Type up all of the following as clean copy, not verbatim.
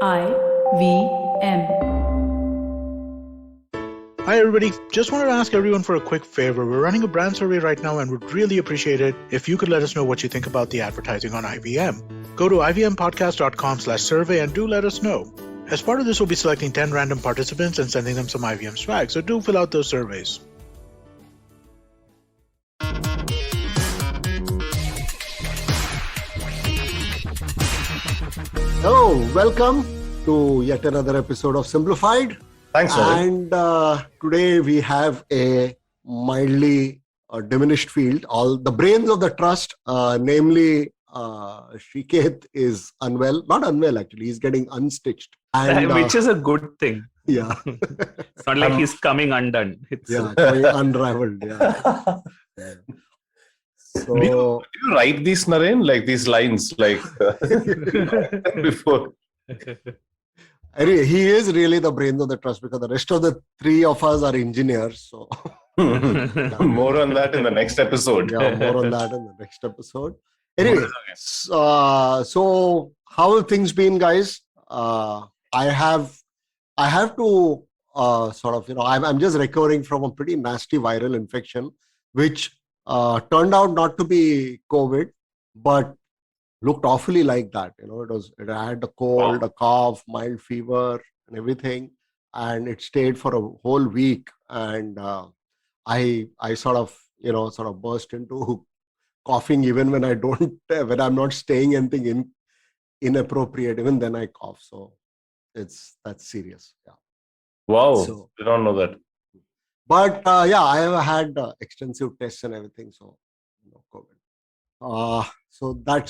IVM. Hi everybody, just wanted to ask everyone for a quick favor. We're running a brand survey right now and would really appreciate it if you could let us know what you think about the advertising on IVM. Go to ivmpodcast.com/survey and do let us know. As part of this, we'll be selecting 10 random participants and sending them some IVM swag, so do fill out those surveys. Hello, welcome to yet another episode of Simblified. Thanks, Naren. And today we have a mildly diminished field. All the brains of the trust, namely Srikeit, is unwell. Not unwell, actually. He's getting unstitched. And, which is a good thing. Yeah. It's not like he's coming undone. It's coming unraveled. Yeah. So, do you write these, Naren? Like these lines, like before? Anyway, he is really the brains of the trust because the rest of the three of us are engineers. So More on that in the next episode. Yeah, more on that in the next episode. Anyway, so how have things been, guys? I have to I'm just recovering from a pretty nasty viral infection, which turned out not to be COVID, but looked awfully like that. It had a cold, a cough, mild fever, and everything, and it stayed for a whole week. And I sort of burst into coughing even when when I'm not saying anything inappropriate. Even then I cough. So that's serious. Yeah. Wow. So, I don't know that. But I have had extensive tests and everything. So no COVID. So that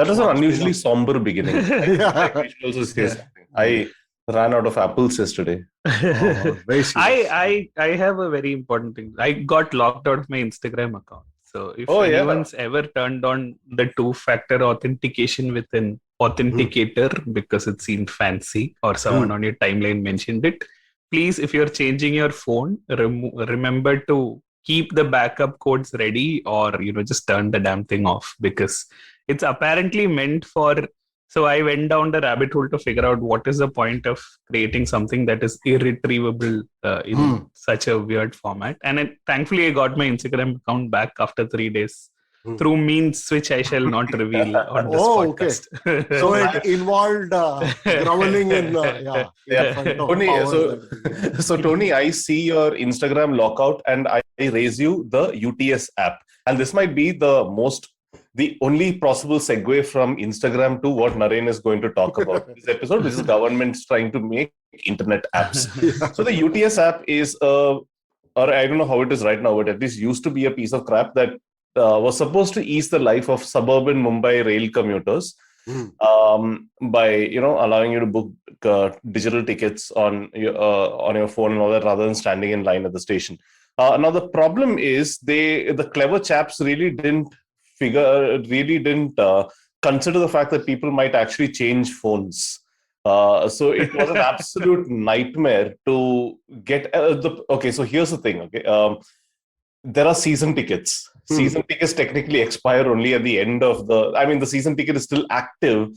was an unusually somber beginning. Yeah. I should also say something. I ran out of apples yesterday. Very serious. I have a very important thing. I got locked out of my Instagram account. So if anyone's ever turned on the two-factor authentication with an authenticator because it seemed fancy or someone on your timeline mentioned it, please, if you're changing your phone, remember to keep the backup codes ready or, just turn the damn thing off because it's apparently meant for... So I went down the rabbit hole to figure out what is the point of creating something that is irretrievable in such a weird format. And thankfully, I got my Instagram account back after 3 days through means which I shall not reveal on this podcast. Okay. So it involved groveling in Tony, so Tony, I see your Instagram lockout and I raise you the UTS app. And this might be the only possible segue from Instagram to what Naren is going to talk about in this episode, which is governments trying to make internet apps. Yeah. So the UTS app is, or I don't know how it is right now, but at least used to be a piece of crap that was supposed to ease the life of suburban Mumbai rail commuters by allowing you to book digital tickets on your phone and all that rather than standing in line at the station. Now the problem is the clever chaps really didn't consider the fact that people might actually change phones. So it was an absolute nightmare to get Okay, so here's the thing. Okay, there are season tickets. Season tickets technically expire only at the end of the season ticket is still active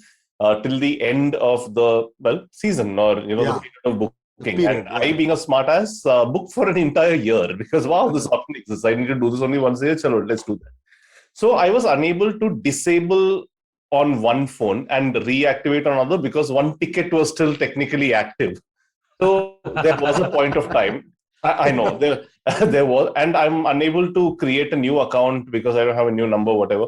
till the end of the season or the period of booking. And I, being a smartass, booked for an entire year because this option exists. I need to do this only once a year. Chalo, let's do that. So I was unable to disable on one phone and reactivate on another because one ticket was still technically active. So there was a point of time. I know there was, and I'm unable to create a new account because I don't have a new number, whatever.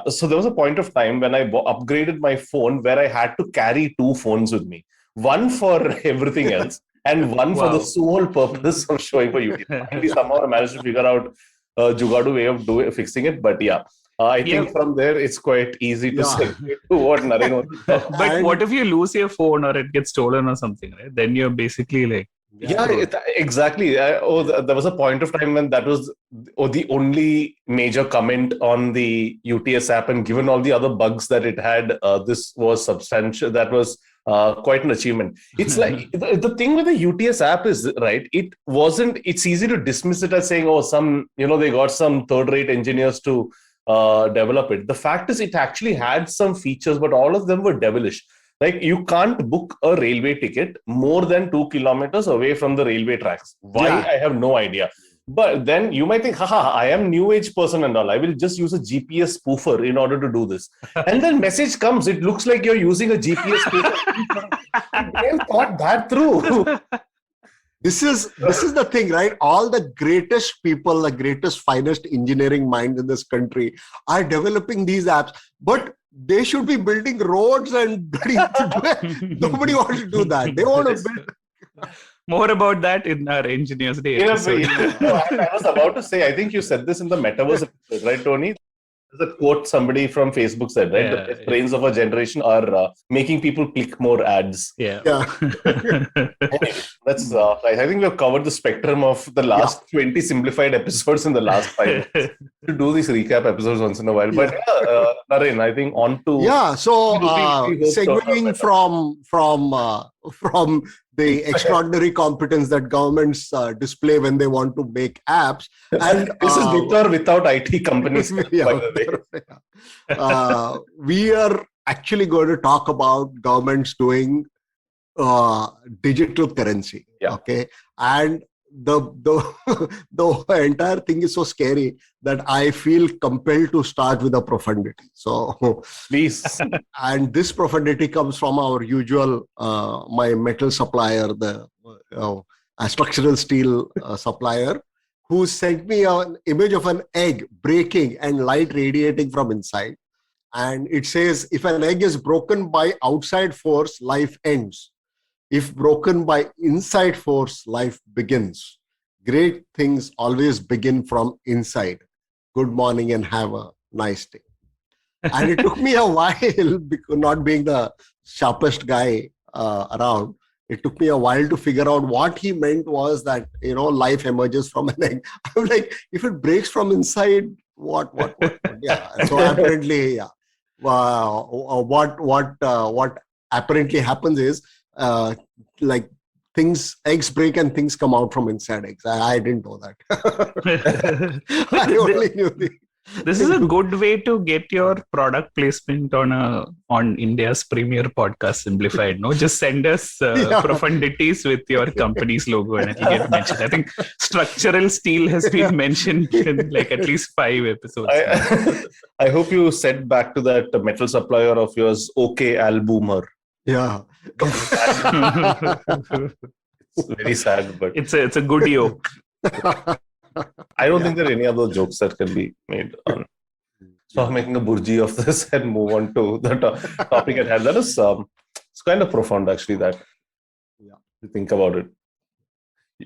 So there was a point of time when I upgraded my phone where I had to carry two phones with me, one for everything else and one for the sole purpose of showing for YouTube. Finally, somehow I managed to figure out a jugadu way of fixing it, but I think from there it's quite easy to say to what Naren was. But what if you lose your phone or it gets stolen or something, right? Then you're basically like... Exactly. There was a point of time when that was the only major comment on the UTS app, and given all the other bugs that it had, this was substantial. That was quite an achievement. It's like the thing with the UTS app is, right, it's easy to dismiss it as saying, they got some third-rate engineers to develop it. The fact is it actually had some features, but all of them were devilish. Like, you can't book a railway ticket more than 2 kilometers away from the railway tracks. Why? I have no idea. But then you might think, haha, I am new age person and all. I will just use a GPS spoofer in order to do this. And then message comes. It looks like you're using a GPS spoofer. They have thought that through. This is the thing, right? All the greatest people, the greatest, finest engineering minds in this country are developing these apps. But they should be building roads and nobody wants to do that. They want to build. More about that in our Engineers Day episode. I was about to say, I think you said this in the Metaverse episode, right, Tony? There's a quote somebody from Facebook said, right? The best brains of our generation are making people click more ads. Yeah. That's I think we've covered the spectrum of the last 20 simplified episodes in the last 5 years. To do these recap episodes once in a while. But Naren, I think on to... Yeah, so segueing from the extraordinary competence that governments display when they want to make apps. And this is with or without IT companies, by the way. We are actually going to talk about governments doing digital currency. Yeah. Okay. And the entire thing is so scary that I feel compelled to start with a profundity. So please. And this profundity comes from our usual my metal supplier, the structural steel supplier, who sent me an image of an egg breaking and light radiating from inside. And it says, if an egg is broken by outside force, life ends. If broken by inside force, life begins. Great things always begin from inside. Good morning and have a nice day. And it took me a while, because not being the sharpest guy around, it took me a while to figure out what he meant was that, life emerges from an egg. I'm like, if it breaks from inside, what? Yeah. So apparently, yeah. What apparently happens is, eggs break and things come out from inside eggs. I didn't know that. I only knew this is a good way to get your product placement on India's premier podcast, Simplified. No, just send us profundities with your company's logo and it'll get mentioned. I think structural steel has been mentioned in at least 5 episodes. I hope you said back to that metal supplier of yours, okay, Albumer. Yeah. It's very sad, but it's a good joke. I don't think there are any other jokes that can be made on. So I'm making a burji of this and move on to the topic at hand. That is it's kind of profound, actually, that you think about it.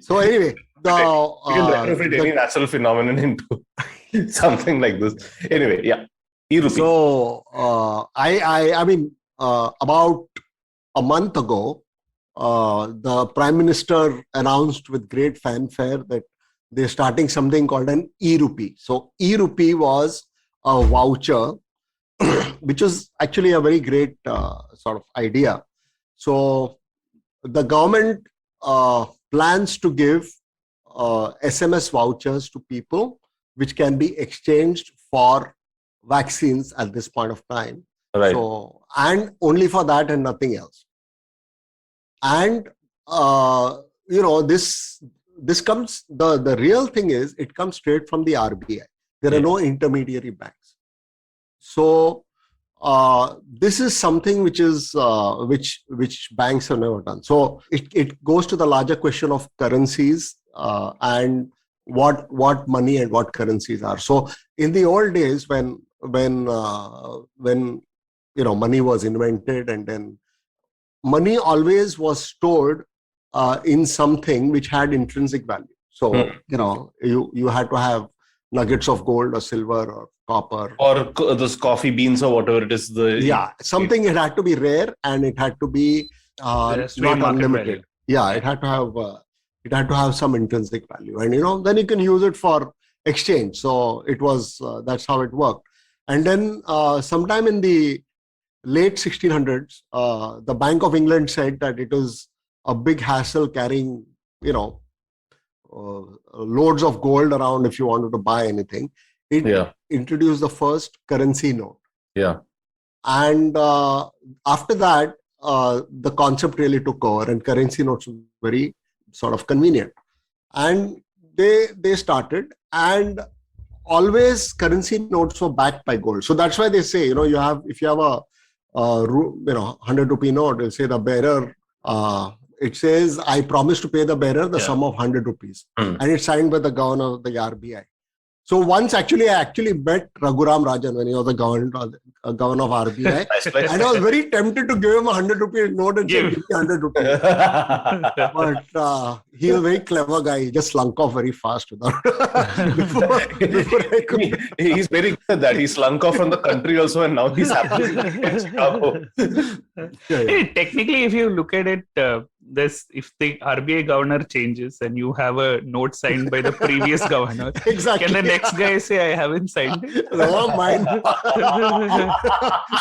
So anyway, you can retrofit any natural phenomenon into something like this. Anyway, eRUPI. So I mean, about a month ago, the Prime Minister announced with great fanfare that they're starting something called an eRUPI. So eRUPI was a voucher, which is actually a very great sort of idea. So the government plans to give SMS vouchers to people, which can be exchanged for vaccines at this point of time. Right. So, and only for that and nothing else. And this comes, the real thing is, it comes straight from the RBI. There are no intermediary banks. So this is something which is which banks have never done. So it goes to the larger question of currencies and what money and what currencies are. So in the old days, when money was invented, and then money always was stored in something which had intrinsic value. So, you had to have nuggets of gold or silver or copper. Or those coffee beans or whatever it is. Something, it had to be rare and it had to be not unlimited. Yeah, it had to have some intrinsic value. And, then you can use it for exchange. So it was, that's how it worked. And then sometime in the late 1600s, the Bank of England said that it was a big hassle carrying, loads of gold around if you wanted to buy anything. It introduced the first currency note. Yeah. And after that, the concept really took over, and currency notes were very sort of convenient. And they started, and always currency notes were backed by gold. So that's why they say, if you have a 100 rupee note, they'll say the bearer, it says, I promise to pay the bearer the sum of 100 rupees. And it's signed by the governor of the RBI. So once I actually met Raghuram Rajan when he was the governor of RBI. And I was very tempted to give him a 100 rupee note and say, give me 100 rupees. But he was a very clever guy. He just slunk off very fast without before I could. He's very good at that. He slunk off from the country also, and now he's happy in Chicago. Hey, technically, if you look at it, if the RBI governor changes and you have a note signed by the previous governor, Exactly. Can the next guy say, I haven't signed it? Never mind.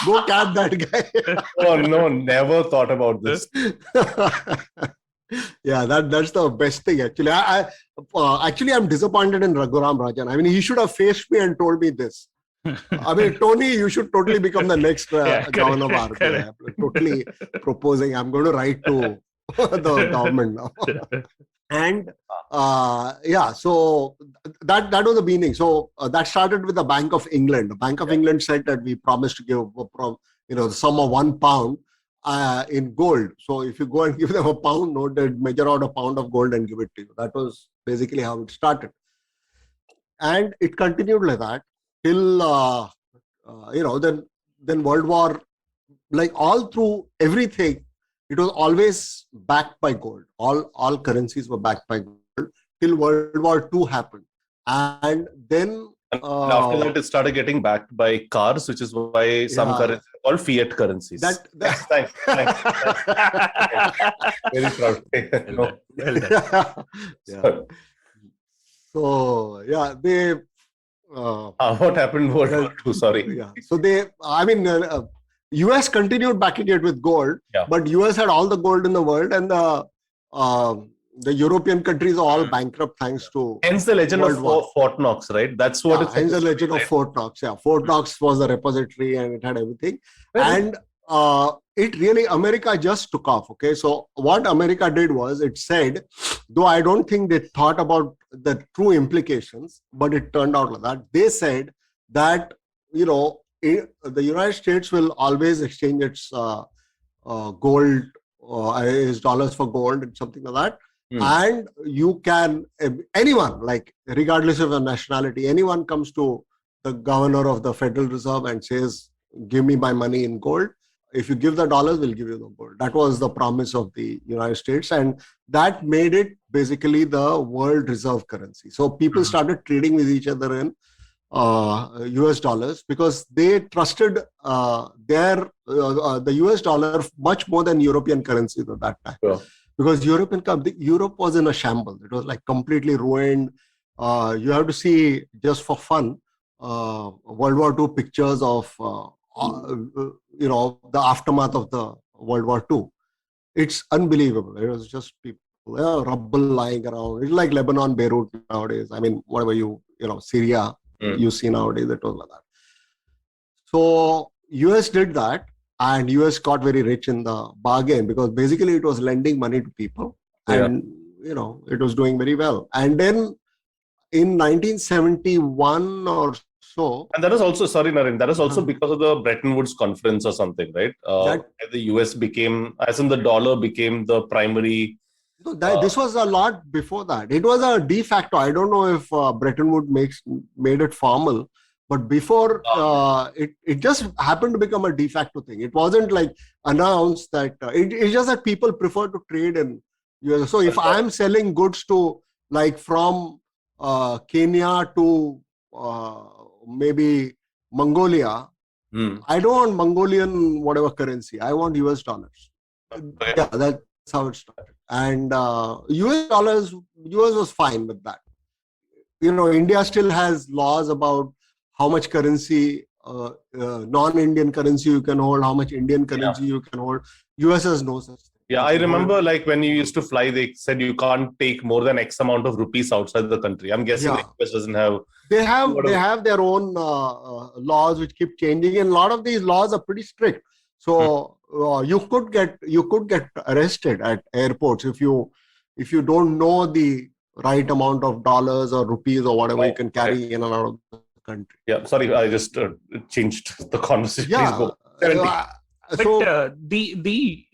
Go catch that guy. Oh no, never thought about this. Yeah, that's the best thing actually. I'm disappointed in Raghuram Rajan. I mean, he should have faced me and told me this. I mean, Tony, you should totally become the next governor of RBI. I'm totally proposing. I'm going to write to the government now. And so that was the beginning. So that started with the Bank of England. The Bank of England said that we promised to give the sum of £1 in gold. So if you go and give them a pound note, they'd measure out a pound of gold and give it to you. That was basically how it started. And it continued like that till then World War, like all through everything, it was always backed by gold. All currencies were backed by gold till World War II happened. And then after that, it started getting backed by cars, which is why some currencies are called fiat currencies. Thanks. Very proud. So they. What happened in World War II? Sorry. Yeah. So US continued backing it with gold, but US had all the gold in the world, and the European countries are all bankrupt thanks to. Hence the legend of Fort Knox, right? That's what it's. Hence the legend of Fort Knox. Yeah, Fort Knox was the repository, and it had everything. And it really, America just took off. Okay, so what America did was, it said, though I don't think they thought about the true implications, but it turned out like that. They said that the United States will always exchange its gold, its dollars for gold and something like that. And you can, anyone, like regardless of your nationality, anyone comes to the governor of the Federal Reserve and says, give me my money in gold. If you give the dollars, we'll give you the gold. That was the promise of the United States. And that made it basically the world reserve currency. So people started trading with each other in US dollars because they trusted the US dollar much more than European currencies at that time. Sure. Because Europe was in a shambles. It was like completely ruined. You have to see, just for fun, World War II pictures of the aftermath of the World War II. It's unbelievable. It was just people, rubble lying around. It's like Lebanon, Beirut nowadays. I mean, whatever Syria, you see nowadays, it was like that. So US did that, and US got very rich in the bargain because basically it was lending money to people, and it was doing very well. And then in 1971 or so, and that is also, sorry Naren, that is also because of the Bretton Woods conference or something, right? The US became, as in the dollar became the primary. This was a lot before that. It was a de facto. I don't know if Bretton Woods made it formal, but before it just happened to become a de facto thing. It wasn't like announced that it's just that people prefer to trade in US. So if I'm selling goods to, like, from Kenya to maybe Mongolia, I don't want Mongolian whatever currency. I want US dollars. Yeah, that's how it started. And US was fine with that. India still has laws about how much currency, non-Indian currency you can hold, how much Indian currency you can hold. US has no such thing. Yeah, I remember, like, when you used to fly, they said you can't take more than X amount of rupees outside the country. I'm guessing the US doesn't have. They have their own laws which keep changing, and a lot of these laws are pretty strict. So you could get arrested at airports if you don't know the right amount of dollars or rupees or whatever you can carry in and out of the country. Yeah, sorry, I just changed the conversation. Yeah. Please go. 70. But the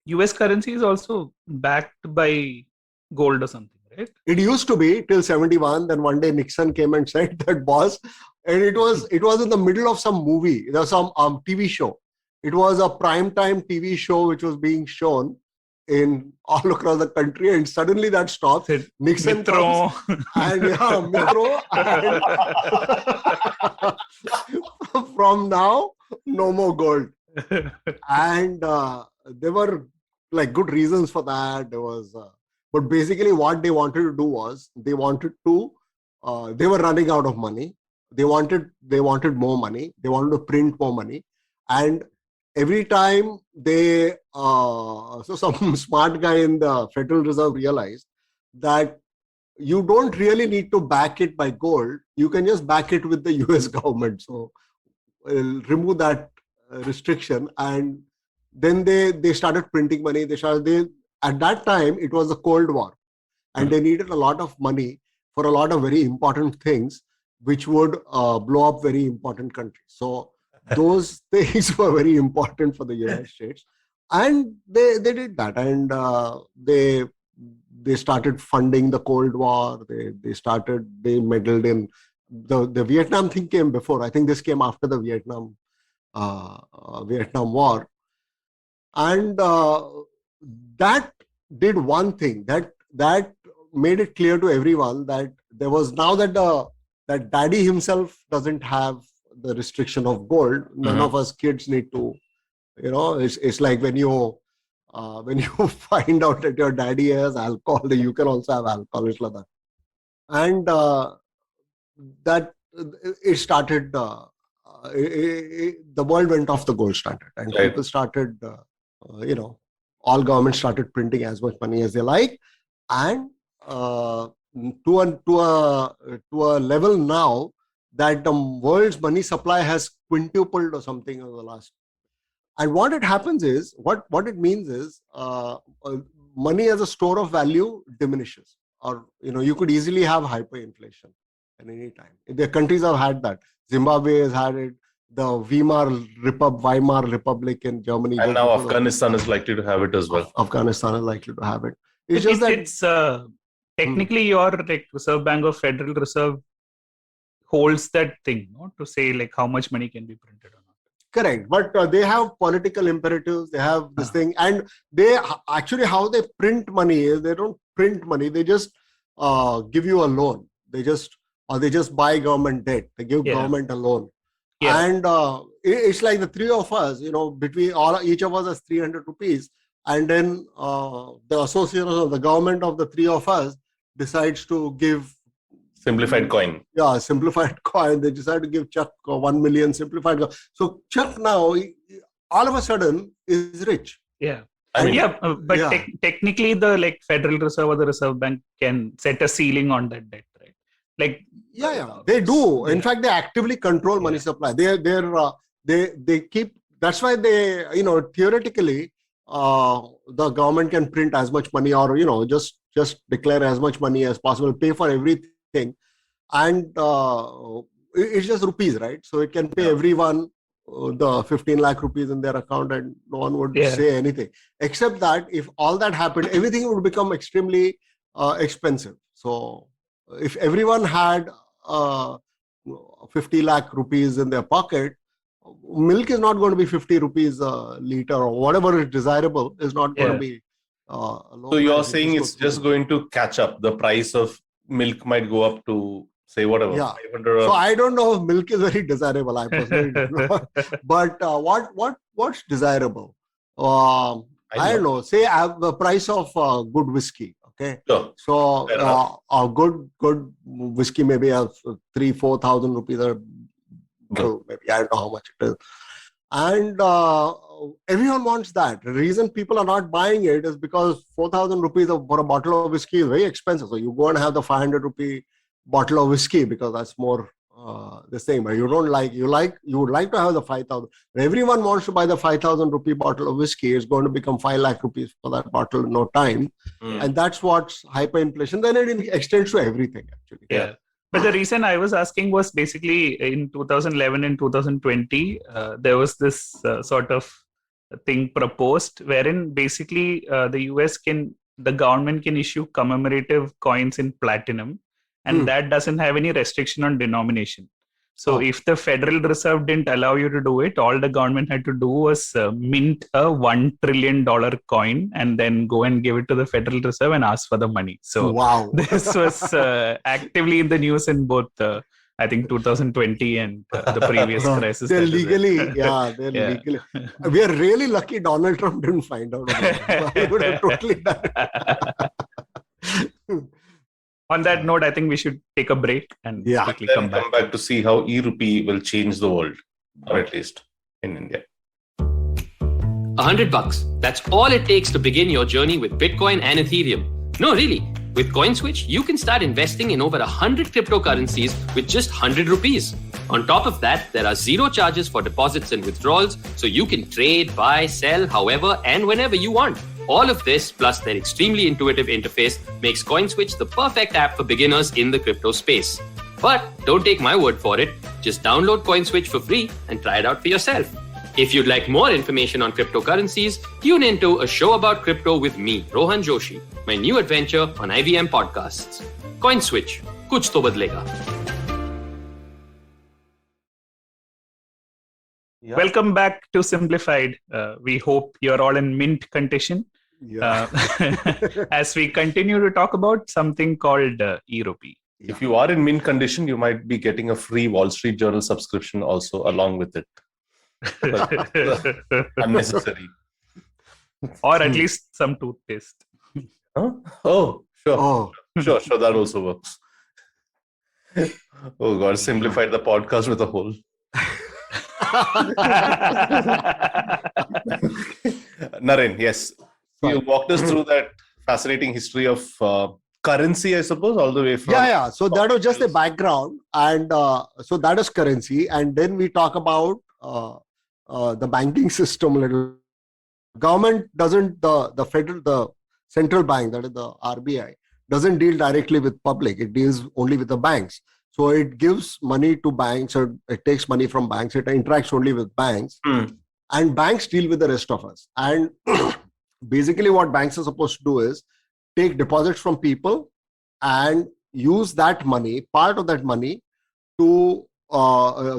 US currency is also backed by gold or something, right? It used to be till 71. Then one day Nixon came and said that, boss, and it was in the middle of some movie. There was some TV show. It was a primetime TV show which was being shown in all across the country, and suddenly that stopped. Nixon comes and Mitro, and from now no more gold. And there were like good reasons for that. There was, but basically what they wanted to do was they were running out of money. They wanted more money. They wanted to print more money, and every time they, so some smart guy in the Federal Reserve realized that you don't really need to back it by gold. You can just back it with the US government. So remove that restriction. And then they started printing money. At that time, it was the Cold War. And they needed a lot of money for a lot of very important things, which would blow up very important countries. So those things were very important for the United States, and they did that, and they started funding the Cold War. They meddled in the Vietnam thing came before. I think this came after the Vietnam War, and that did one thing that made it clear to everyone that there was now that daddy himself doesn't have the restriction of gold. None of us kids need to, it's like when you find out that your daddy has alcohol, you can also have alcohol. It's like that. And that it started, the world went off the gold standard, and people started, all governments started printing as much money as they like, and to a level now that the world's money supply has quintupled or something over the last. And what it happens is, what it means is, money as a store of value diminishes, or you could easily have hyperinflation at any time. The countries have had that. Zimbabwe has had it. The Weimar Republic in Germany, and now Afghanistan is likely to have it as well. Afghanistan is likely to have it. It's technically your Reserve Bank or Federal Reserve holds that thing, to say like how much money can be printed or not. Correct, but they have political imperatives. They have this thing, and they actually, how they print money is, they don't print money. They just give you a loan. They just buy government debt. They give government a loan, and it's like the three of us. Between each of us has 300 rupees, and then the association of the government of the three of us decides to give. Simplified coin. Yeah, simplified coin. They decided to give Chuck 1 million simplified coin. So Chuck now, all of a sudden, is rich. Yeah. Technically, the Federal Reserve or the Reserve Bank can set a ceiling on that debt, right? They do. In fact, they actively control money supply. They keep. That's why they, theoretically, the government can print as much money, or just declare as much money as possible, pay for everything. And it's just rupees, right? So it can pay everyone the 15 lakh rupees in their account, and no one would say anything. Except that if all that happened, everything would become extremely expensive. So if everyone had 50 lakh rupees in their pocket, milk is not going to be 50 rupees a liter, or whatever is desirable is not going to be so you're saying it's just going to catch up. The price of milk might go up to, say, whatever, 500. So I don't know if milk is very desirable. I personally don't know. But what's desirable? I don't know. Say the price of good whiskey. Okay. Sure. So a good whiskey maybe have 3,000-4,000 rupees, or maybe I don't know how much it is. And everyone wants that. The reason people are not buying it is because 4,000 rupees for a bottle of whiskey is very expensive. So you go and have the 500 rupee bottle of whiskey because that's more this thing, but you would like to have the 5,000. Everyone wants to buy the 5,000 rupee bottle of whiskey. It's going to become 5 lakh rupees for that bottle in no time. And that's what's hyperinflation. Then it extends to everything, actually. Yeah. But the reason I was asking was basically in 2011 and 2020, there was this sort of thing proposed wherein basically the government can issue commemorative coins in platinum, and that doesn't have any restriction on denomination. So if the Federal Reserve didn't allow you to do it, all the government had to do was mint a $1 trillion coin and then go and give it to the Federal Reserve and ask for the money. So this was actively in the news in both, I think, 2020 and the previous crisis. They're legally. Legally. We are really lucky Donald Trump didn't find out about it. He would have totally done it. On that note, I think we should take a break and quickly come back to see how eRUPI will change the world, or at least in India. $100. That's all it takes to begin your journey with Bitcoin and Ethereum. No, really. With Coinswitch, you can start investing in over 100 cryptocurrencies with just 100 rupees. On top of that, there are zero charges for deposits and withdrawals, so you can trade, buy, sell, however and whenever you want. All of this, plus their extremely intuitive interface, makes Coinswitch the perfect app for beginners in the crypto space. But don't take my word for it. Just download Coinswitch for free and try it out for yourself. If you'd like more information on cryptocurrencies, tune into A Show About Crypto with me, Rohan Joshi, my new adventure on IVM Podcasts. Coinswitch, kuch to badlega. Yeah. Welcome back to Simplified. We hope you're all in mint condition. As we continue to talk about something called eRUPI. If you are in mint condition, you might be getting a free Wall Street Journal subscription also along with it. Unnecessary. Or at least some toothpaste. Huh? Oh, sure. Sure, that also works. Oh God, simplified the podcast with a hole. Naren, yes. You walked us through that fascinating history of currency, I suppose, all the way from... Yeah. So that was just the background. And so that is currency. And then we talk about the banking system a little. Government doesn't, the central bank, that is the RBI, doesn't deal directly with public. It deals only with the banks. So it gives money to banks, or it takes money from banks. It interacts only with banks. And banks deal with the rest of us. And basically what banks are supposed to do is take deposits from people and use that money, part of that money, to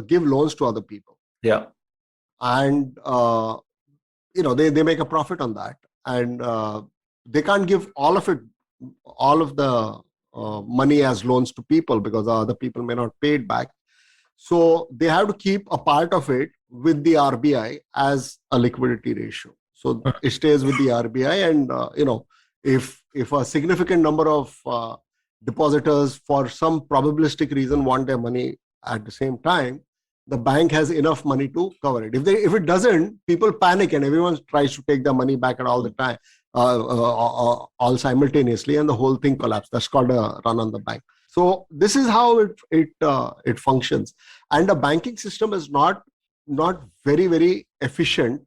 give loans to other people. Yeah. And, they make a profit on that. And they can't give all of the money as loans to people because other people may not pay it back. So they have to keep a part of it with the RBI as a liquidity ratio. So it stays with the RBI, and if a significant number of depositors for some probabilistic reason want their money at the same time, the bank has enough money to cover it. If it doesn't, people panic and everyone tries to take their money back at all the time, all simultaneously, and the whole thing collapses. That's called a run on the bank. So this is how it functions. And the banking system is not very, very efficient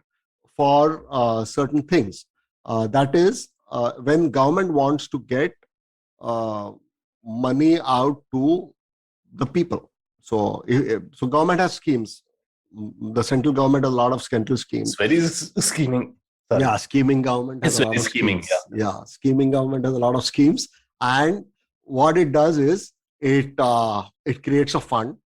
for certain things. That is, when government wants to get money out to the people. So government has schemes. The central government has a lot of central schemes. It's very scheming. Sorry. Yeah, scheming government has a lot of schemes. Yeah, scheming government has a lot of schemes. And what it does is it creates a fund,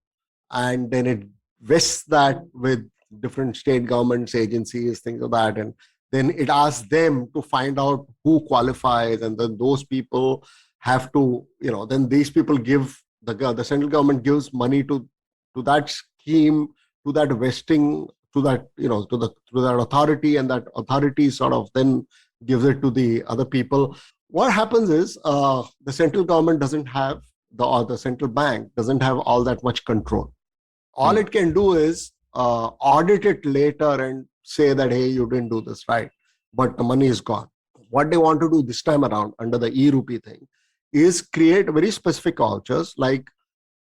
and then it vests that with different state governments, agencies, things like that. And then it asks them to find out who qualifies. And then those people have to, then these people give, the central government gives money to that scheme, to that vesting, to that, to that authority, and that authority sort of then gives it to the other people. What happens is the central government doesn't have, or the central bank doesn't have all that much control. All it can do is audit it later and say that, hey, you didn't do this right, but the money is gone. What they want to do this time around under the eRUPI thing is create very specific vouchers, like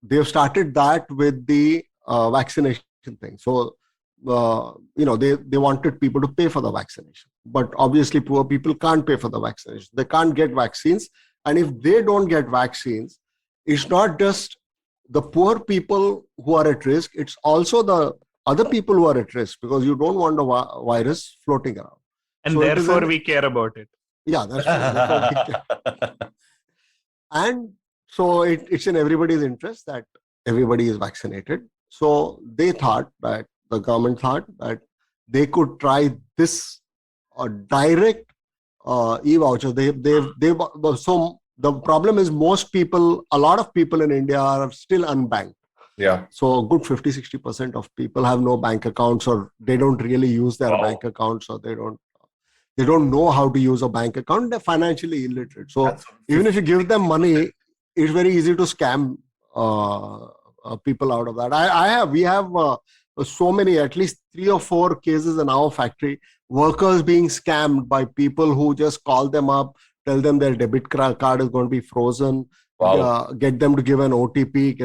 they've started that with the vaccination thing. So, they wanted people to pay for the vaccination. But obviously, poor people can't pay for the vaccination. They can't get vaccines. And if they don't get vaccines, it's not just the poor people who are at risk, it's also the other people who are at risk, because you don't want a virus floating around. And so therefore, we care about it. Yeah, that's true. And so it's in everybody's interest that everybody is vaccinated. So the government thought that they could try this direct e-voucher. So the problem is a lot of people in India are still unbanked. Yeah. So a good 50-60% of people have no bank accounts, or they don't really use their bank accounts, or they don't know how to use a bank account. They're financially illiterate. So even if you give them money, it's very easy to scam people out of that. We have so many, at least 3 or 4 cases in our factory, workers being scammed by people who just call them up, tell them their debit card is going to be frozen, get them to give an OTP,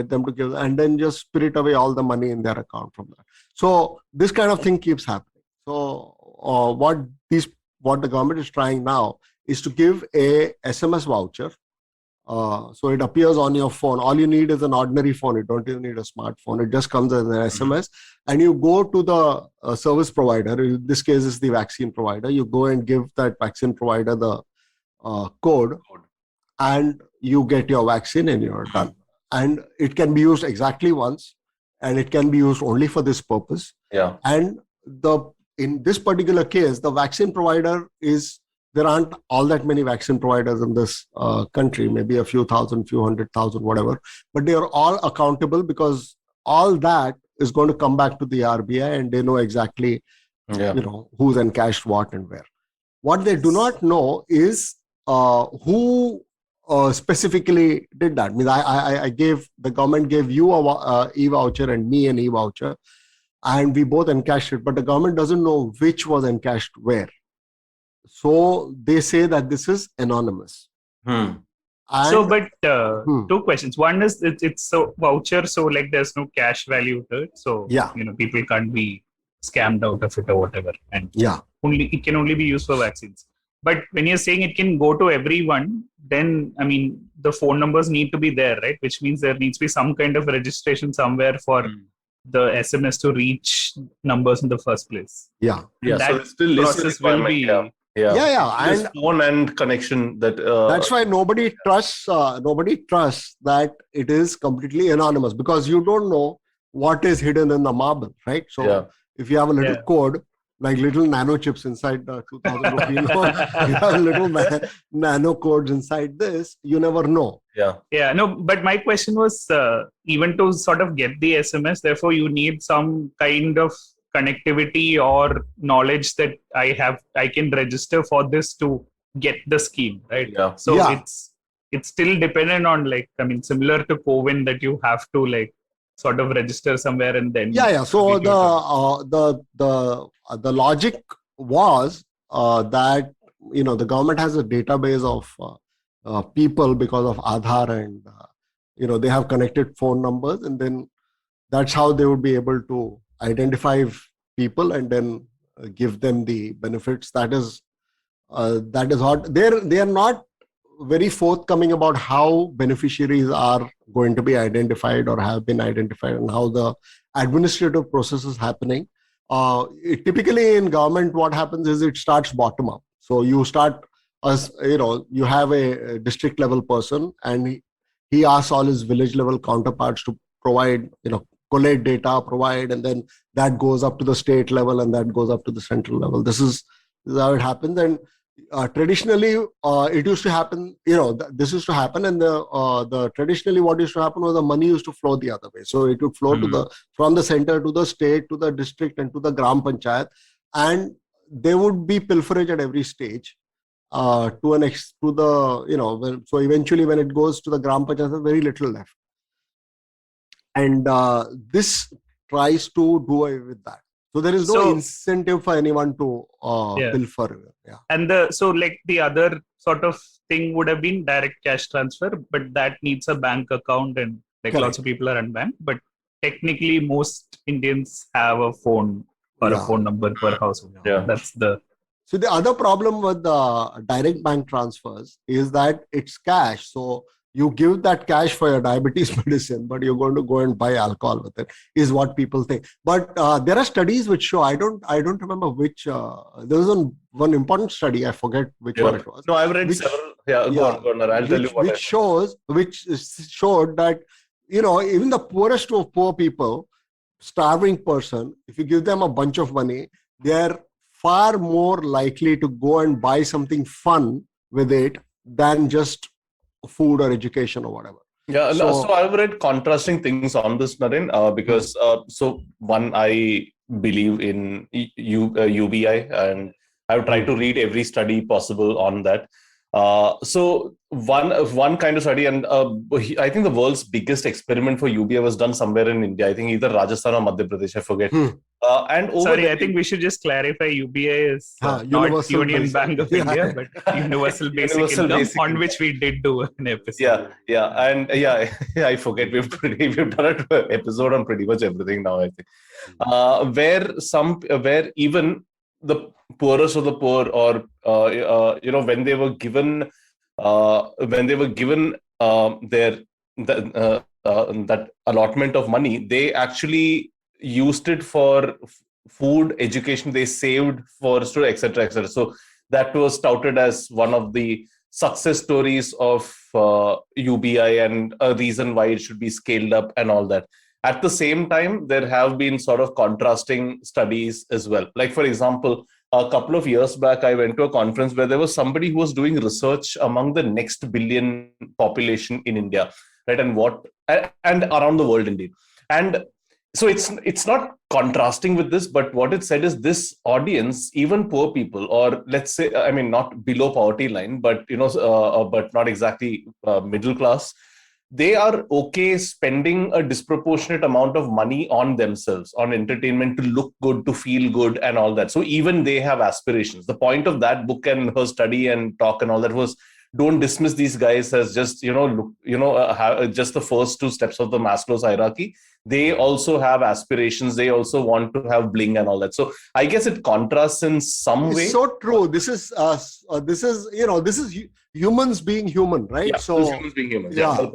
and then just spirit away all the money in their account from that. So this kind of thing keeps happening. So what the government is trying now is to give a SMS voucher. So it appears on your phone. All you need is an ordinary phone. You don't even need a smartphone. It just comes as an SMS. And you go to the service provider. In this case, it's the vaccine provider. You go and give that vaccine provider the code, and you get your vaccine and you're done. And it can be used exactly once, and it can be used only for this purpose. Yeah. And in this particular case, the vaccine provider there aren't all that many vaccine providers in this country, maybe a few thousand, few 100,000, whatever, but they are all accountable, because all that is going to come back to the RBI, and they know exactly, who's encashed what and where. What they do not know is who specifically did that. I mean, the government gave you a e-voucher and me an e-voucher, and we both encashed it, but the government doesn't know which was encashed where. So they say that this is anonymous. But 2 questions. One is it's a voucher, so like there's no cash value to it. So people can't be scammed out of it or whatever. And it can only be used for vaccines. But when you're saying it can go to everyone, then I mean the phone numbers need to be there, right? Which means there needs to be some kind of registration somewhere for the SMS to reach numbers in the first place. Yeah. So it's still process will be. And phone and connection. That's why nobody trusts that it is completely anonymous, because you don't know what is hidden in the marble, right? So if you have a little code, like little nano chips inside the 2000 rupee note, you have little nano codes inside this, you never know. But my question was even to sort of get the SMS, therefore you need some kind of connectivity or knowledge that I can register for this to get the scheme, right? It's still dependent on similar to COVID, that you have to sort of register somewhere and then so the logic was that the government has a database of people because of Aadhaar, and they have connected phone numbers, and then that's how they would be able to identify people and then give them the benefits. That is what they are not very forthcoming about how beneficiaries are going to be identified or have been identified, and how the administrative process is happening. Typically in government, what happens is it starts bottom up. So you start you have a district level person, and he asks all his village level counterparts to provide, collate data, and then that goes up to the state level, and that goes up to the central level. This is how it happens. And traditionally, it used to happen, this used to happen, and the traditionally what used to happen was the money used to flow the other way. So it would flow from the center to the state, to the district, and to the gram panchayat, and there would be pilferage at every stage. So eventually when it goes to the gram panchayat, there's very little left. And this tries to do away with that. So there is no incentive for anyone to pilfer. And the other sort of thing would have been direct cash transfer, but that needs a bank account and Like Correct. lots of people are unbanked, but technically most Indians have a phone or a phone number per household. Yeah. That's the... So the other problem with the direct bank transfers is that it's cash. So you give that cash for your diabetes medicine, but you're going to go and buy alcohol with it, is what people think. But there are studies which show, I don't remember which, there was one important study, I forget which one it was. No, I've read several. Yeah, go on. I'll tell you what which showed that, even the poorest of poor people, starving person, if you give them a bunch of money, they're far more likely to go and buy something fun with it than just food or education or whatever. Yeah, so I've read contrasting things on this, Naren, because so one, I believe in UBI, and I've tried to read every study possible on that. So one kind of study, and I think the world's biggest experiment for UBI was done somewhere in India. I think either Rajasthan or Madhya Pradesh, I forget. I think we should just clarify UBI is not Union Bank of India, but Universal Basic Income, on which we did do an episode. I forget. We've done an episode on pretty much everything now, I think. Where even the poorest of the poor, or when they were given that allotment of money, they actually used it for food, education. They saved for students, etc. So that was touted as one of the success stories of UBI and a reason why it should be scaled up and all that. At the same time, there have been sort of contrasting studies as well. Like, for example, a couple of years back, I went to a conference where there was somebody who was doing research among the next billion population in India, right? And around the world, indeed. And so it's not contrasting with this, but what it said is this audience, even poor people, or let's say, I mean, not below poverty line, but but not exactly middle class, they are okay spending a disproportionate amount of money on themselves, on entertainment, to look good, to feel good, and all that. So even they have aspirations. The point of that book and her study and talk and all that was, don't dismiss these guys as just just the first two steps of the Maslow's hierarchy. They also have aspirations. They also want to have bling and all that. So I guess it contrasts in some way. It's so true. This is humans being human, right? Yeah, so humans being human. Yeah.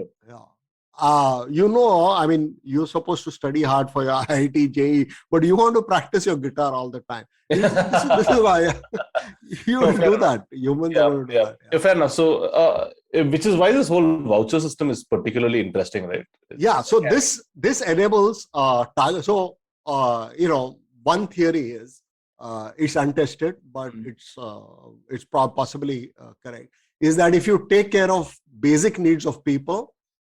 I mean, you're supposed to study hard for your IIT, JEE, but you want to practice your guitar all the time. This is why you don't do that. Humans don't do that. Yeah. Fair enough. So, which is why this whole voucher system is particularly interesting, right? So this enables target. So, one theory is it's untested, but it's possibly correct. Is that if you take care of basic needs of people,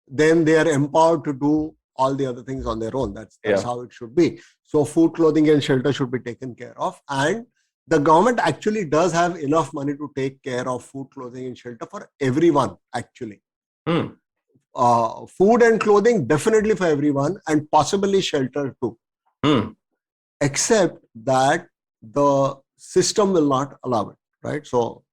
then they are empowered to do all the other things on their own. That's how it should be. So food, clothing, and shelter should be taken care of. And the government actually does have enough money to take care of food, clothing, and shelter for everyone, actually. Food and clothing, definitely for everyone, and possibly shelter too. Except that the system will not allow it, right? So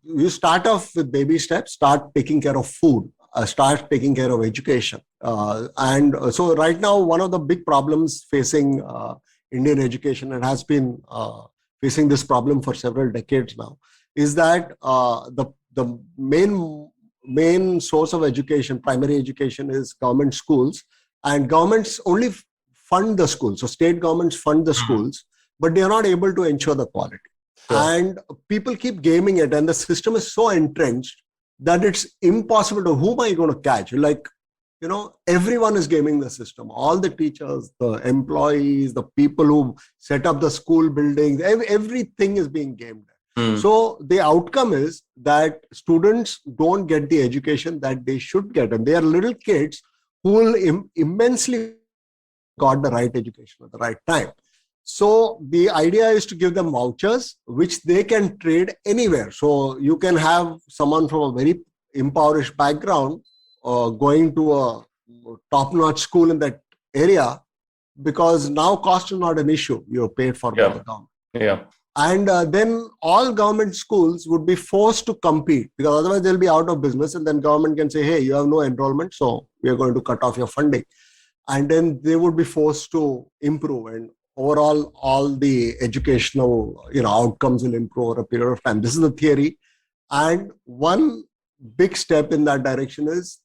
you start off with baby steps, start taking care of food, start taking care of education. And so right now, one of the big problems facing Indian education, and has been facing this problem for several decades now, is that the main source of education, primary education, is government schools, and governments only fund the schools. So state governments fund the schools, but they are not able to ensure the quality. Sure. And people keep gaming it, and the system is so entrenched that it's impossible to, who am I going to catch? Everyone is gaming the system. All the teachers, the employees, the people who set up the school buildings, everything is being gamed. So the outcome is that students don't get the education that they should get. And they are little kids who will immensely got the right education at the right time. So the idea is to give them vouchers, which they can trade anywhere. So you can have someone from a very impoverished background going to a top-notch school in that area, because now cost is not an issue. You're paid for by the government. Yeah. And then all government schools would be forced to compete, because otherwise they'll be out of business, and then government can say, hey, you have no enrollment, so we are going to cut off your funding. And then they would be forced to improve, and overall all the educational outcomes will improve over a period of time. This is the theory. And one big step in that direction is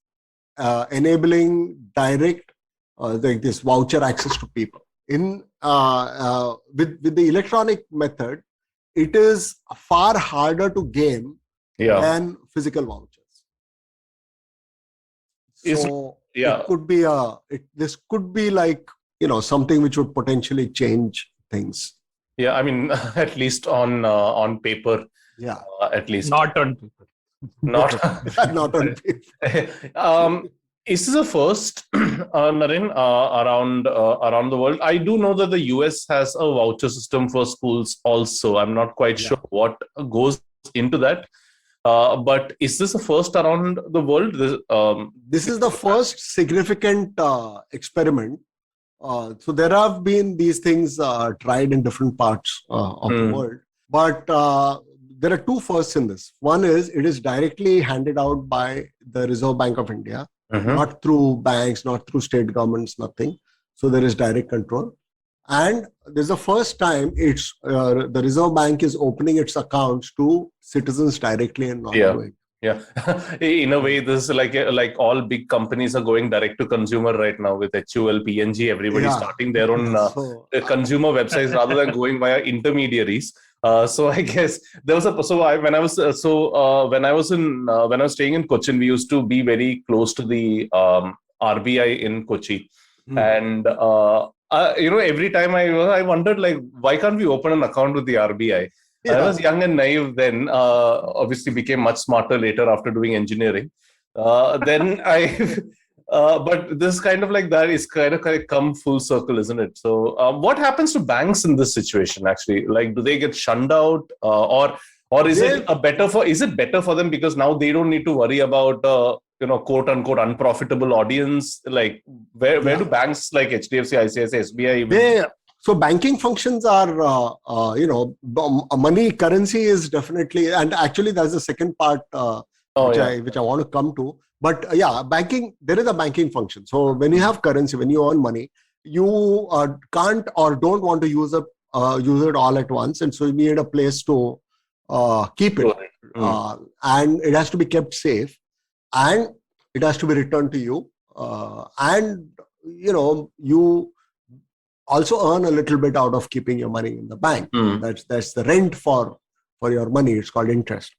enabling direct like this voucher access to people. In with the electronic method, it is far harder to gain than physical vouchers. So it could be this could be like something which would potentially change things. Yeah, I mean, at least on paper. Yeah, at least not on paper. Not not on paper. Is this a first, Naren, around the world? I do know that the US has a voucher system for schools also. I'm not quite sure what goes into that. But is this a first around the world? This is the first significant experiment. So there have been these things tried in different parts of the world. But there are two firsts in this. One is it is directly handed out by the Reserve Bank of India. Not through banks, not through state governments, nothing. So there is direct control. And this is the first time it's the Reserve Bank is opening its accounts to citizens directly and not doing. Yeah, in a way, this is like all big companies are going direct to consumer right now with HUL, PNG, everybody starting their own consumer websites rather than going via intermediaries. So I guess there was when I was staying in Cochin, we used to be very close to the RBI in Kochi, and every time I wondered, like, why can't we open an account with the RBI? I was young and naive then. Obviously, became much smarter later after doing engineering. Then I. But this kind of like that is kind of come full circle, isn't it? So what happens to banks in this situation actually? Like, do they get shunned out or is it better for them because now they don't need to worry about quote unquote unprofitable audience? Like where do banks like HDFC, ICICI, SBI so banking functions are money, currency is definitely, and actually that's the second part which I want to come to. But banking, there is a banking function. So when you have currency, when you earn money, you can't or don't want to use it all at once. And so you need a place to keep it. And it has to be kept safe. And it has to be returned to you. And, you also earn a little bit out of keeping your money in the bank. That's the rent for your money. It's called interest.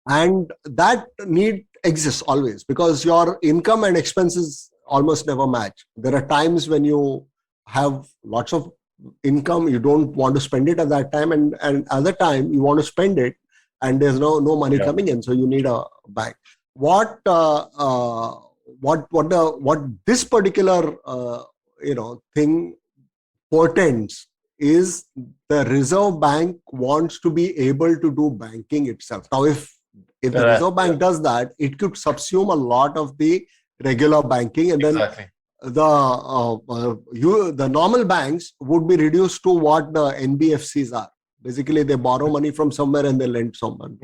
And that need exists always because your income and expenses almost never match. There are times when you have lots of income, you don't want to spend it at that time, and other time you want to spend it and there's no money coming in, so you need a bank. What this particular thing portends is the Reserve Bank wants to be able to do banking itself. Now, if the Reserve Bank does that, it could subsume a lot of the regular banking, and then the normal banks would be reduced to what the NBFCs are. Basically, they borrow money from somewhere and they lend someone.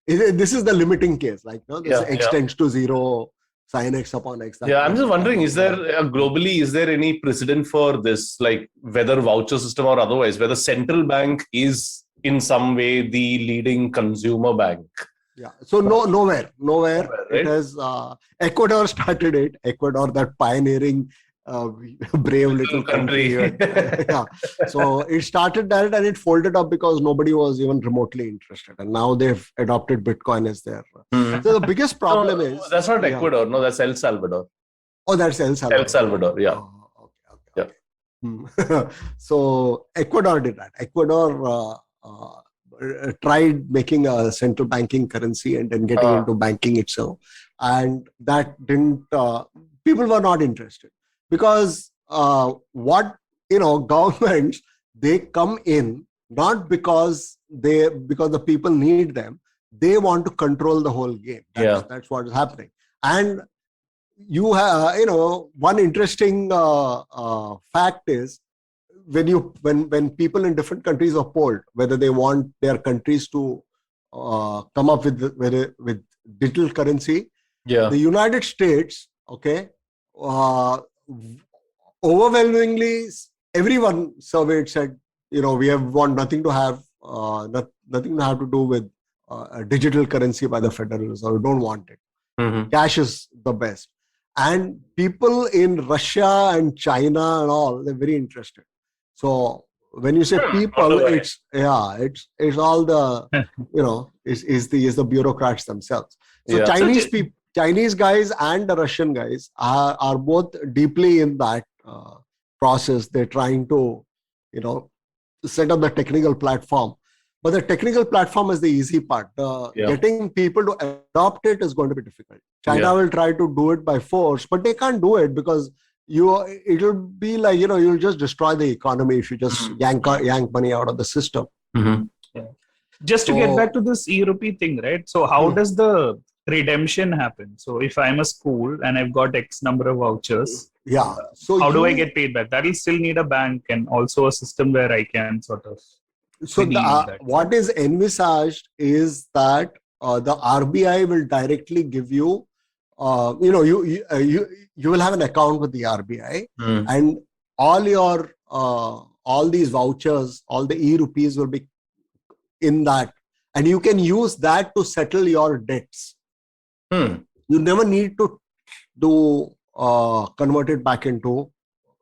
This is the limiting case. Like, this X tends to zero, sin X upon X. I'm just wondering, is there globally, is there any precedent for this, like whether voucher system or otherwise, where the central bank is in some way the leading consumer bank? So nowhere. Right? It has Ecuador started it. Ecuador, that pioneering, brave little country. So it started that and it folded up because nobody was even remotely interested. And now they've adopted Bitcoin as their. So the biggest problem is that's not Ecuador. No, that's El Salvador. Oh, that's El Salvador. El Salvador. Yeah. Okay. So Ecuador did that. Ecuador tried making a central banking currency and then getting into banking itself, and that didn't. People were not interested because governments, they come in not because the people need them. They want to control the whole game. That's what is happening. And you have one interesting fact is, when people in different countries are polled whether they want their countries to come up with digital currency, the United States, okay, overwhelmingly everyone surveyed said, we want nothing to have to do with a digital currency by the Federal Reserve. We don't want it. Mm-hmm. Cash is the best. And people in Russia and China and all, they're very interested. So when you say people, it's all the is the bureaucrats themselves. So Chinese guys and the Russian guys are both deeply in that process. They're trying to set up the technical platform. But the technical platform is the easy part. Getting people to adopt it is going to be difficult. China will try to do it by force, but they can't do it because it'll be like, you'll just destroy the economy if you just yank money out of the system. Mm-hmm. Yeah. Just to get back to this eRUPI thing, right? So how does the redemption happen? So if I'm a school and I've got X number of vouchers, so how do I get paid back? That'll still need a bank and also a system where I can sort of... So what is envisaged is that the RBI will directly give you, you will have an account with the RBI, and all these vouchers, all the eRupees will be in that, and you can use that to settle your debts. You never need to convert it back into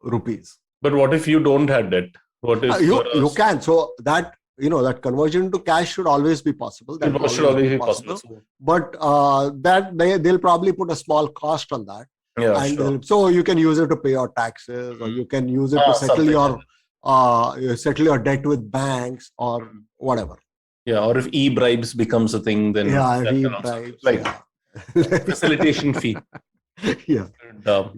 rupees. But what if you don't have debt? What is you can. So that that conversion to cash should always be possible. That should always be possible. But that they'll probably put a small cost on that. Yeah, and so you can use it to pay your taxes, or you can use it to settle your debt with banks or whatever. Yeah, or if e-bribes becomes a thing, then e-bribes, facilitation fee. Yeah. No,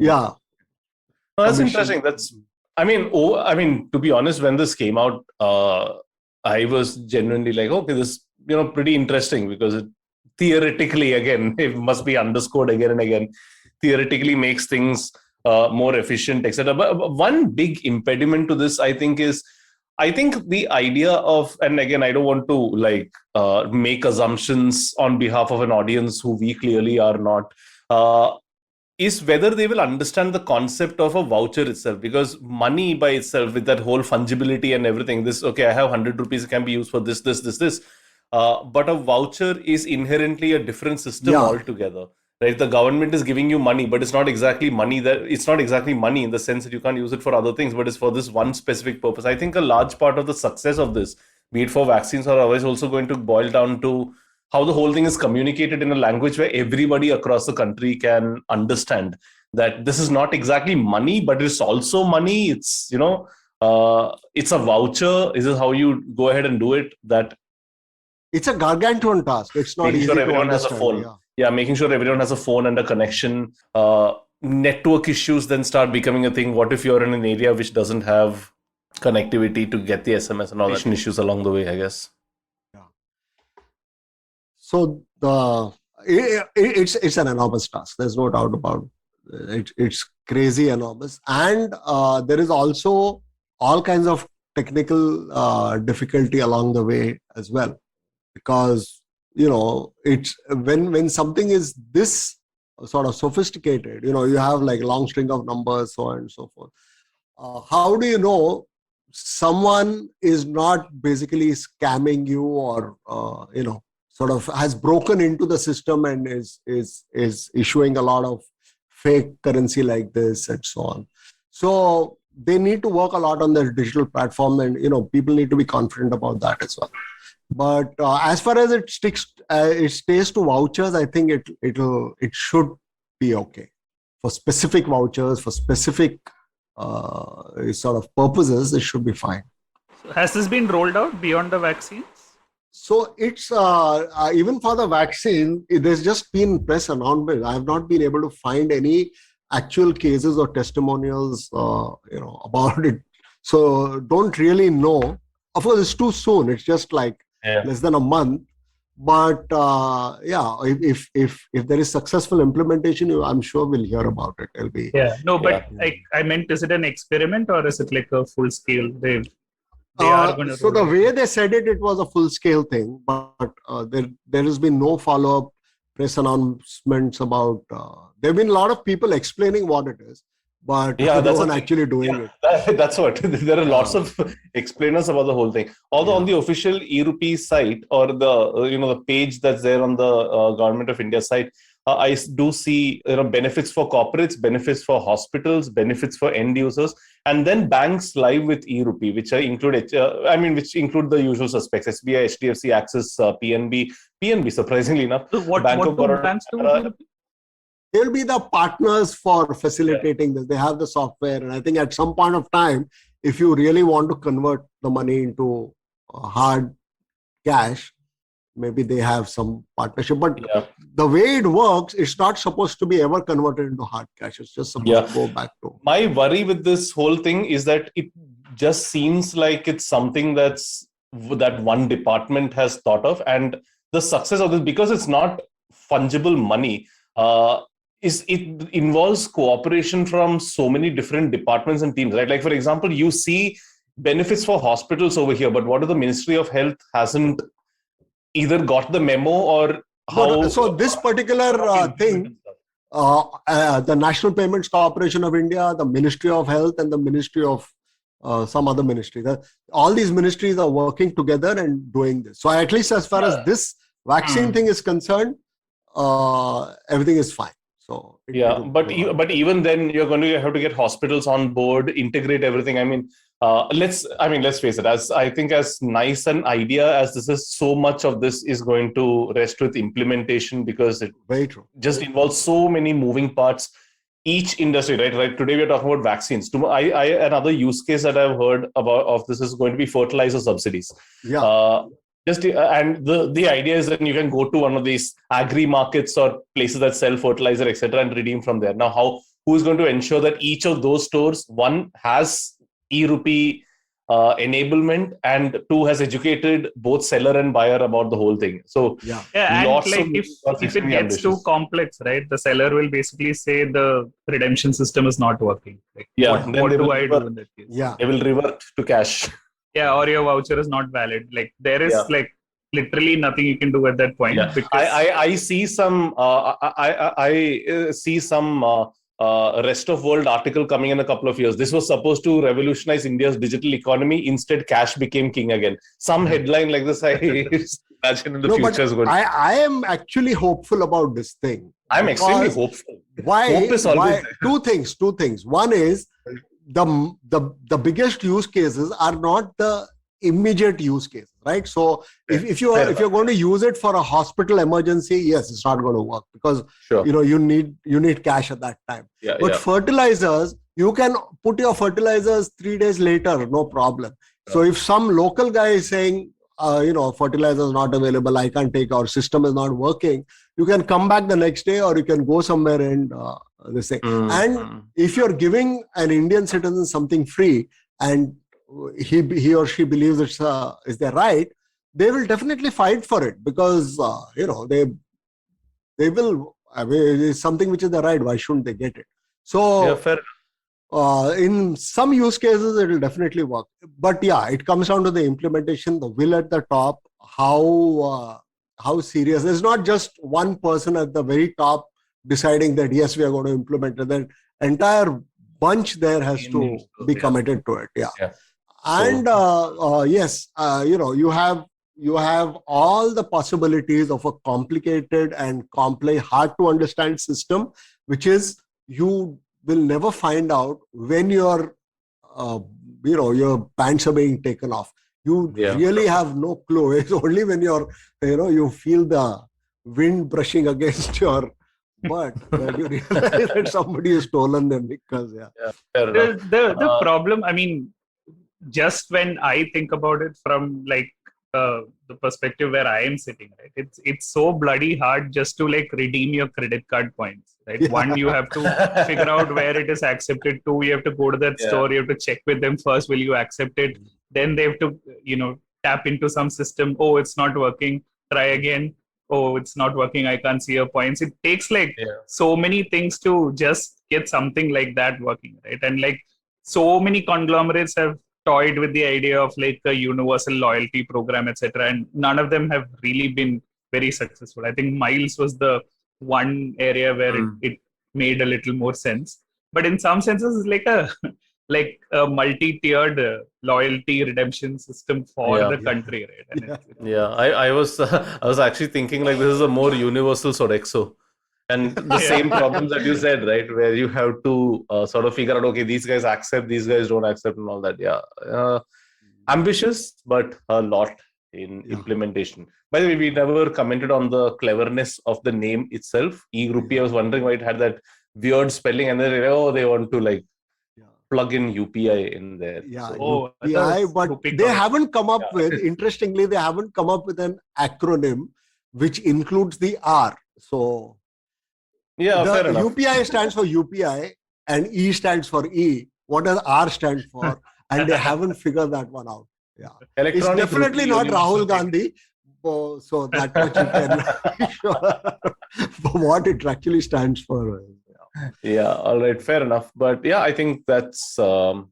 that's interesting. To be honest, when this came out, I was genuinely like, okay, this pretty interesting, because it theoretically, again, it must be underscored again and again, theoretically makes things more efficient, etc. But one big impediment to this, I think the idea of, and again, I don't want to make assumptions on behalf of an audience who we clearly are not, is whether they will understand the concept of a voucher itself. Because money by itself, with that whole fungibility and everything, I have 100 rupees, it can be used for this. But a voucher is inherently a different system altogether. Right? The government is giving you money, but it's not exactly money in the sense that you can't use it for other things, but it's for this one specific purpose. I think a large part of the success of this, be it for vaccines or otherwise, also going to boil down to how the whole thing is communicated in a language where everybody across the country can understand that this is not exactly money, but it's also money. It's, it's a voucher. This is how you go ahead and do it. That it's a gargantuan task. It's not easy to everyone has a phone. Yeah, making sure everyone has a phone and a connection. Network issues then start becoming a thing. What if you're in an area which doesn't have connectivity to get the SMS and all that issues along the way, I guess. Yeah. So it's an enormous task. There's no doubt about it. It's crazy enormous. And there is also all kinds of technical difficulty along the way as well. Because it's when something is this sort of sophisticated, you have like long string of numbers, so on and so forth. How do you know someone is not basically scamming you, or sort of has broken into the system and is issuing a lot of fake currency like this and so on? So they need to work a lot on their digital platform, and people need to be confident about that as well. But as far as it stays to vouchers, I think it should be okay for specific vouchers, for specific sort of purposes. It should be fine. Has this been rolled out beyond the vaccines? So it's even for the vaccine, there's just been press announcement. I have not been able to find any actual cases or testimonials, about it. So don't really know. Of course, it's too soon. It's just like less than a month. But if there is successful implementation, I'm sure we'll hear about it. It'll be I meant, is it an experiment or is it like a full scale? They are going to. So the way they said it, it was a full scale thing, but there has been no follow up press announcements about. There have been a lot of people explaining what it is, but no one actually doing it. That's what. There are lots of explainers about the whole thing. Although on the official eRUPI site or the page that's there on the Government of India site, I do see benefits for corporates, benefits for hospitals, benefits for end users, and then banks live with eRUPI, which which include the usual suspects: SBI, HDFC, Axis, PNB. Surprisingly enough, what do banks do with eRUPI? They'll be the partners for facilitating this. They have the software, and I think at some point of time, if you really want to convert the money into hard cash, maybe they have some partnership. But the way it works, it's not supposed to be ever converted into hard cash. It's just supposed to go back to. My worry with this whole thing is that it just seems like it's something that one department has thought of, and the success of this, because it's not fungible money. It involves cooperation from so many different departments and teams, right? Like, for example, you see benefits for hospitals over here, but what if the Ministry of Health hasn't either got the memo or how? So this particular thing, the National Payments Corporation of India, the Ministry of Health, and the Ministry of some other ministry, all these ministries are working together and doing this. So at least as far as this vaccine thing is concerned, everything is fine. So but even then, you're going to have to get hospitals on board, integrate everything. I mean, let's face it. As nice an idea as this is, so much of this is going to rest with implementation, because it just involves so many moving parts. Each industry, right? Today we're talking about vaccines. Another use case that I've heard of this is going to be fertilizer subsidies. And the idea is that you can go to one of these agri markets or places that sell fertilizer, etc., and redeem from there. Now, who is going to ensure that each of those stores, one, has eRUPI enablement, and two, has educated both seller and buyer about the whole thing? So if it gets too complex, right, the seller will basically say the redemption system is not working. What do I do in that case? They will revert to cash. Or your voucher is not valid. Like, there is literally nothing you can do at that point. Because I see some rest of world article coming in a couple of years. This was supposed to revolutionize India's digital economy. Instead, cash became king again. Some headline like this, I imagine in the future is going. I am actually hopeful about this thing. I'm extremely hopeful. Why? Hope is always there. Two things. One is, the biggest use cases are not the immediate use cases, right? So if you're going to use it for a hospital emergency, yes, it's not going to work, because you need cash at that time. Fertilizers, you can put your fertilizers 3 days later, no problem. So if some local guy is saying, fertilizer is not available, I can't take, our system is not working, you can come back the next day, or you can go somewhere and this thing. And if you're giving an Indian citizen something free, and he or she believes it's their right, they will definitely fight for it, because they will. It's something which is their right. Why shouldn't they get it? So in some use cases, it will definitely work. But it comes down to the implementation, the will at the top, how serious. There's not just one person at the very top deciding that yes, we are going to implement it. The entire bunch there has to be committed to it. And you have all the possibilities of a complicated and complex, hard to understand system, which is you will never find out when your pants are being taken off. You really have no clue. It's only when you feel the wind brushing against your butt that you realize that somebody has stolen them. Because the problem, I mean, just when I think about it from the perspective where I am sitting, right, it's so bloody hard just to redeem your credit card points, right? One, you have to figure out where it is accepted. Two, you have to go to that store, you have to check with them first, will you accept it? Then they have to tap into some system. Oh, it's not working. try again. Oh, it's not working. I can't see your points. It takes so many things to just get something like that working, right? And like so many conglomerates have toyed with the idea of like a universal loyalty program, etc. And none of them have really been very successful. I think Miles was the one area where it made a little more sense. But in some senses, it's like a multi-tiered loyalty redemption system for the country, right? And I was actually thinking like this is a more universal Sodexo. And the same problems that you said, right, where you have to sort of figure out, okay, these guys accept, these guys don't accept, and all that. Ambitious, but a lot in implementation. By the way, we never commented on the cleverness of the name itself. eRUPI, I was wondering why it had that weird spelling, and then they want to like plug in UPI in there. UPI, but they haven't come up with, interestingly, they haven't come up with an acronym which includes the R. So fair enough. UPI stands for UPI and E stands for E. What does R stand for? And they haven't figured that one out. It's definitely not Rahul Gandhi. So that much you can be sure for what it actually stands for. All right, fair enough. But I think that's a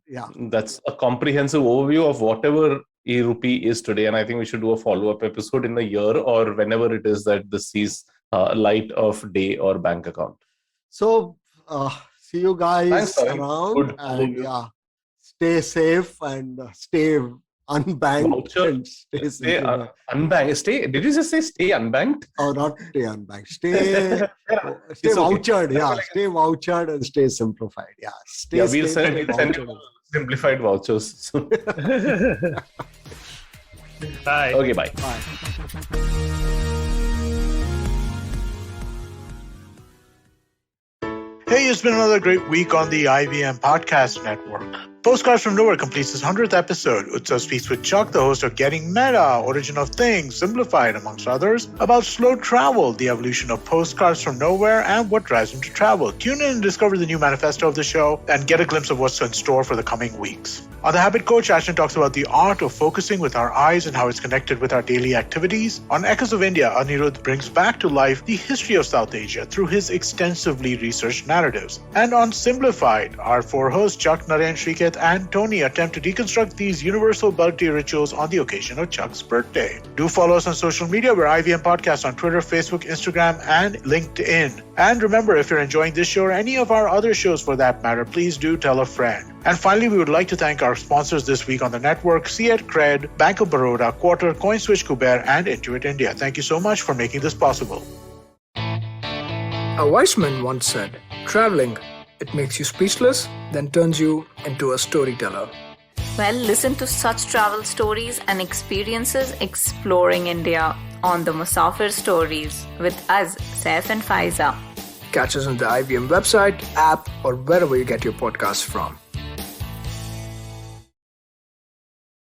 comprehensive overview of whatever eRUPI is today. And I think we should do a follow-up episode in a year or whenever it is that this sees light of day or bank account. So see you guys around. And stay safe and stay unbanked. Voucher. And stay unbanked. Did you just say stay unbanked? Oh, not stay unbanked. Stay vouchered. Stay vouchered and stay simplified. We'll send simplified vouchers. Bye. Okay, bye. Hey, it's been another great week on the IVM Podcast Network. Postcards from Nowhere completes its 100th episode. Utsav speaks with Chuck, the host of Getting Meta, Origin of Things, Simplified, amongst others, about slow travel, the evolution of Postcards from Nowhere, and what drives him to travel. Tune in and discover the new manifesto of the show and get a glimpse of what's in store for the coming weeks. On The Habit Coach, Ashton talks about the art of focusing with our eyes and how it's connected with our daily activities. On Echoes of India, Anirudh brings back to life the history of South Asia through his extensively researched narratives. And on Simblified, our four hosts, Chuck, Naren, Srikeit and Tony, attempt to deconstruct these universal birthday rituals on the occasion of Chuck's birthday. Do follow us on social media. We're IVM Podcast on Twitter, Facebook, Instagram, and LinkedIn. And remember, if you're enjoying this show or any of our other shows for that matter, please do tell a friend. And finally, we would like to thank our sponsors this week on the network, Cred Cred, Bank of Baroda, Quarter, Coinswitch, Kuber, and Intuit India. Thank you so much for making this possible. A wise man once said, traveling, it makes you speechless, then turns you into a storyteller. Well, listen to such travel stories and experiences exploring India on the Musafir Stories with us, Saif and Faiza. Catch us on the IVM website, app, or wherever you get your podcasts from.